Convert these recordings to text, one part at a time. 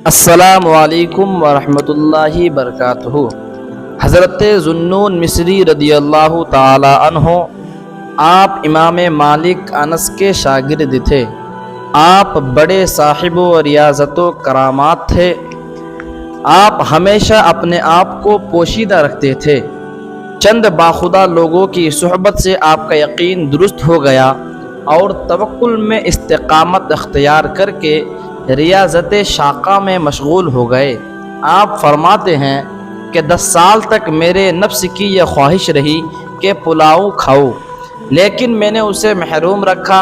السلام علیکم ورحمۃ اللہ وبرکاتہ۔ حضرت ذوالنون مصری رضی اللہ تعالی عنہ آپ امام مالک انس کے شاگرد تھے۔ آپ بڑے صاحب و ریاضت و کرامات تھے۔ آپ ہمیشہ اپنے آپ کو پوشیدہ رکھتے تھے۔ چند باخدا لوگوں کی صحبت سے آپ کا یقین درست ہو گیا اور توکل میں استقامت اختیار کر کے ریاضت شاقہ میں مشغول ہو گئے۔ آپ فرماتے ہیں کہ 10 سال تک میرے نفس کی یہ خواہش رہی کہ پلاؤ کھاؤ، لیکن میں نے اسے محروم رکھا۔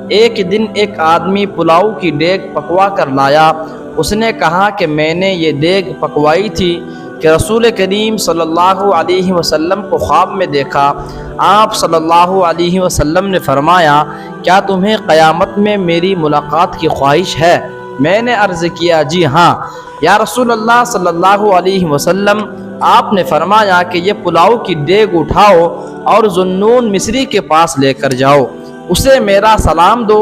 ایک دن ایک آدمی پلاؤ کی دیگ پکوا کر لایا۔ اس نے کہا کہ میں نے یہ دیگ پکوائی تھی کہ رسول کریم صلی اللہ علیہ وسلم کو خواب میں دیکھا۔ آپ صلی اللہ علیہ وسلم نے فرمایا، کیا تمہیں قیامت میں میری ملاقات کی خواہش ہے؟ میں نے عرض کیا، جی ہاں یا رسول اللہ صلی اللہ علیہ وسلم۔ آپ نے فرمایا کہ یہ پلاؤ کی دیگ اٹھاؤ اور ذوالنون مصری کے پاس لے کر جاؤ، اسے میرا سلام دو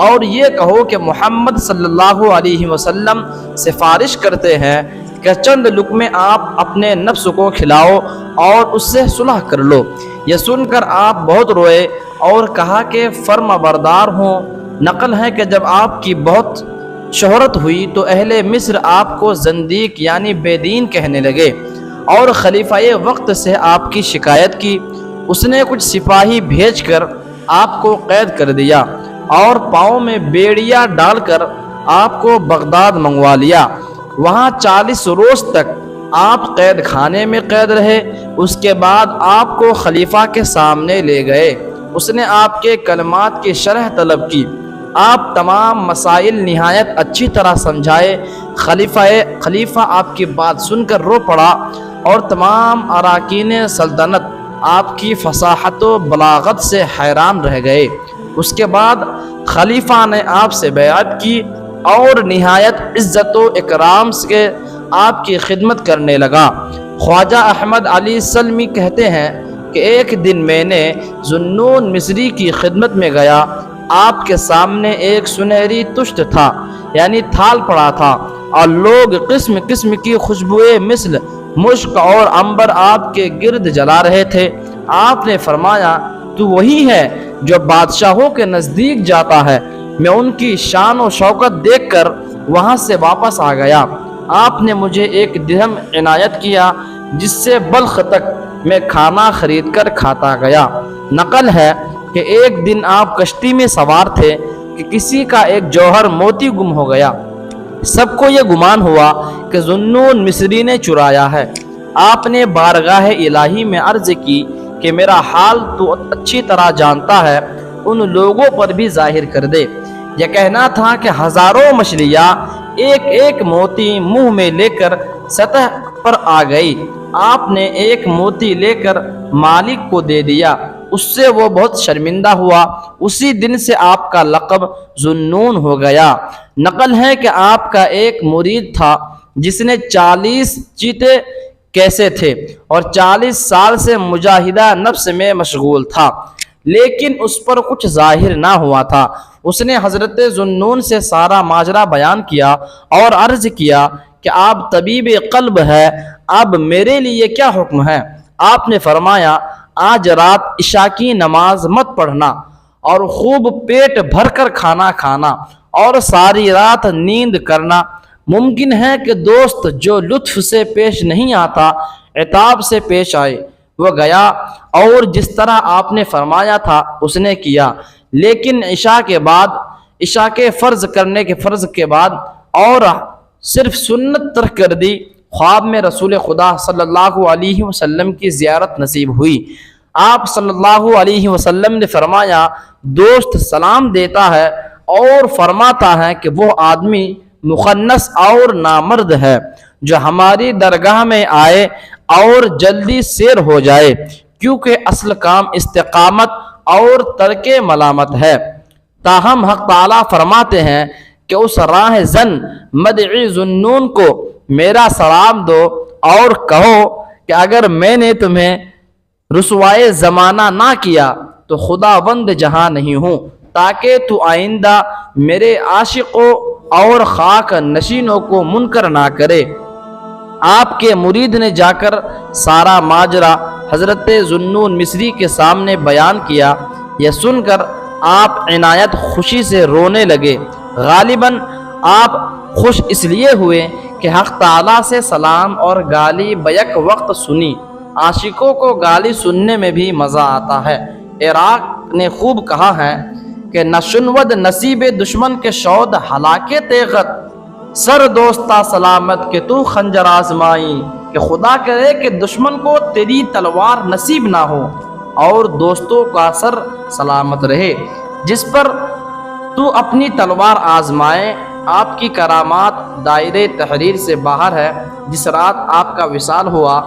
اور یہ کہو کہ محمد صلی اللہ علیہ وسلم سفارش کرتے ہیں کہ چند لقمے آپ اپنے نفس کو کھلاؤ اور اس سے صلح کر لو۔ یہ سن کر آپ بہت روئے اور کہا کہ فرما بردار ہوں۔ نقل ہے کہ جب آپ کی بہت شہرت ہوئی تو اہل مصر آپ کو زندیق یعنی بے دین کہنے لگے اور خلیفہ وقت سے آپ کی شکایت کی۔ اس نے کچھ سپاہی بھیج کر آپ کو قید کر دیا اور پاؤں میں بیڑیا ڈال کر آپ کو بغداد منگوا لیا۔ وہاں 40 روز تک آپ قید خانے میں قید رہے۔ اس کے بعد آپ کو خلیفہ کے سامنے لے گئے۔ اس نے آپ کے کلمات کی شرح طلب کی۔ آپ تمام مسائل نہایت اچھی طرح سمجھائے۔ خلیفہ آپ کی بات سن کر رو پڑا اور تمام اراکین سلطنت آپ کی فصاحت و بلاغت سے حیران رہ گئے۔ اس کے بعد خلیفہ نے آپ سے بیعت کی اور نہایت عزت و اکرام سے آپ کی خدمت کرنے لگا۔ خواجہ احمد علی سلمی کہتے ہیں کہ ایک دن میں نے ذوالنون مصری کی خدمت میں گیا۔ آپ کے سامنے ایک سنہری تشت تھا یعنی تھال پڑا تھا اور لوگ قسم قسم کی خوشبوئیں مثل مشک اور عنبر آپ کے گرد جلا رہے تھے۔ آپ نے فرمایا، تو وہی ہے جو بادشاہوں کے نزدیک جاتا ہے۔ میں ان کی شان و شوکت دیکھ کر وہاں سے واپس آ گیا۔ آپ نے مجھے ایک درہم عنایت کیا جس سے بلخ تک میں کھانا خرید کر کھاتا گیا۔ نقل ہے کہ ایک دن آپ کشتی میں سوار تھے کہ کسی کا ایک جوہر موتی گم ہو گیا۔ سب کو یہ گمان ہوا کہ ذوالنون مصری نے چرایا ہے۔ آپ نے بارگاہ الہی میں عرض کی کہ میرا حال تو اچھی طرح جانتا ہے، ان لوگوں پر بھی ظاہر کر دے۔ یہ کہنا تھا کہ ہزاروں مچھلیاں ایک ایک موتی منہ میں لے کر سطح پر آ گئی۔ آپ نے ایک موتی لے کر مالک کو دے دیا، اس سے وہ بہت شرمندہ ہوا۔ اسی دن سے آپ کا لقب ذوالنون ہو گیا۔ نقل ہے کہ آپ کا ایک مرید تھا جس نے 40 چیتے کیسے تھے اور 40 سال سے مجاہدہ نفس میں مشغول تھا، لیکن اس پر کچھ ظاہر نہ ہوا تھا۔ اس نے حضرت ذوالنون سے سارا ماجرا بیان کیا اور عرض کیا کہ آپ طبیب قلب ہے، اب میرے لیے کیا حکم ہے؟ آپ نے فرمایا، آج رات عشاء کی نماز مت پڑھنا اور خوب پیٹ بھر کر کھانا کھانا اور ساری رات نیند کرنا۔ ممکن ہے کہ دوست جو لطف سے پیش نہیں آتا عتاب سے پیش آئے۔ وہ گیا اور جس طرح آپ نے فرمایا تھا اس نے کیا، لیکن عشاء کے فرض کے بعد اور صرف سنت ترک کر دی۔ خواب میں رسول خدا صلی اللہ علیہ وسلم کی زیارت نصیب ہوئی۔ آپ صلی اللہ علیہ وسلم نے فرمایا، دوست سلام دیتا ہے اور فرماتا ہے کہ وہ آدمی مخنث اور نامرد ہے جو ہماری درگاہ میں آئے اور جلدی سیر ہو جائے، کیونکہ اصل کام استقامت اور ترک ملامت ہے۔ تاہم حق تعالیٰ فرماتے ہیں کہ اس راہ زن مدعی ذوالنون کو میرا سلام دو اور کہو کہ اگر میں نے تمہیں رسوائے زمانہ نہ کیا تو خداوند جہاں نہیں ہوں۔ تاکہ تو آئندہ میرے عاشقوں اور خاک نشینوں کو منکر نہ کرے۔ آپ کے مرید نے جا کر سارا ماجرا حضرت ذوالنون مصری کے سامنے بیان کیا۔ یہ سن کر آپ عنایت خوشی سے رونے لگے۔ غالباً آپ خوش اس لیے ہوئے کہ حق تعالیٰ سے سلام اور گالی بیک وقت سنی۔ عاشقوں کو گالی سننے میں بھی مزہ آتا ہے۔ عراق نے خوب کہا ہے کہ نشنود نصیب دشمن کے شود ہلاکے تیغت، سر دوستا سلامت کہ تو خنجر آزمائی، کہ خدا کرے کہ دشمن کو تیری تلوار نصیب نہ ہو اور دوستوں کا سر سلامت رہے جس پر تو اپنی تلوار آزمائے۔ آپ کی کرامات دائرے تحریر سے باہر ہے۔ جس رات آپ کا وصال ہوا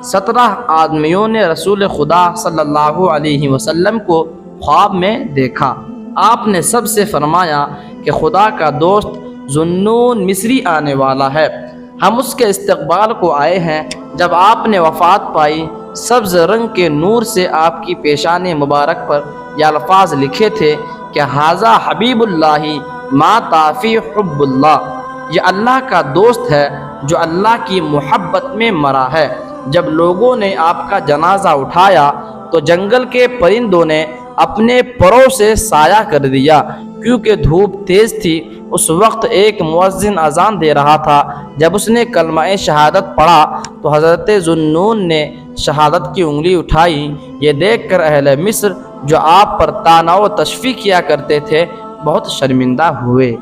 17 آدمیوں نے رسول خدا صلی اللہ علیہ وسلم کو خواب میں دیکھا۔ آپ نے سب سے فرمایا کہ خدا کا دوست ذوالنون مصری آنے والا ہے، ہم اس کے استقبال کو آئے ہیں۔ جب آپ نے وفات پائی، سبز رنگ کے نور سے آپ کی پیشان مبارک پر یہ الفاظ لکھے تھے کہ ھذا حبیب اللہ ما طافی حب اللہ، یہ اللہ کا دوست ہے جو اللہ کی محبت میں مرا ہے۔ جب لوگوں نے آپ کا جنازہ اٹھایا تو جنگل کے پرندوں نے اپنے پروں سے سایہ کر دیا، کیونکہ دھوپ تیز تھی۔ اس وقت ایک مؤذن اذان دے رہا تھا۔ جب اس نے کلمہ شہادت پڑھا تو حضرت ذوالنون نے شہادت کی انگلی اٹھائی۔ یہ دیکھ کر اہل مصر جو آپ پر طعنہ و تشفیع کیا کرتے تھے بہت شرمندہ ہوئے۔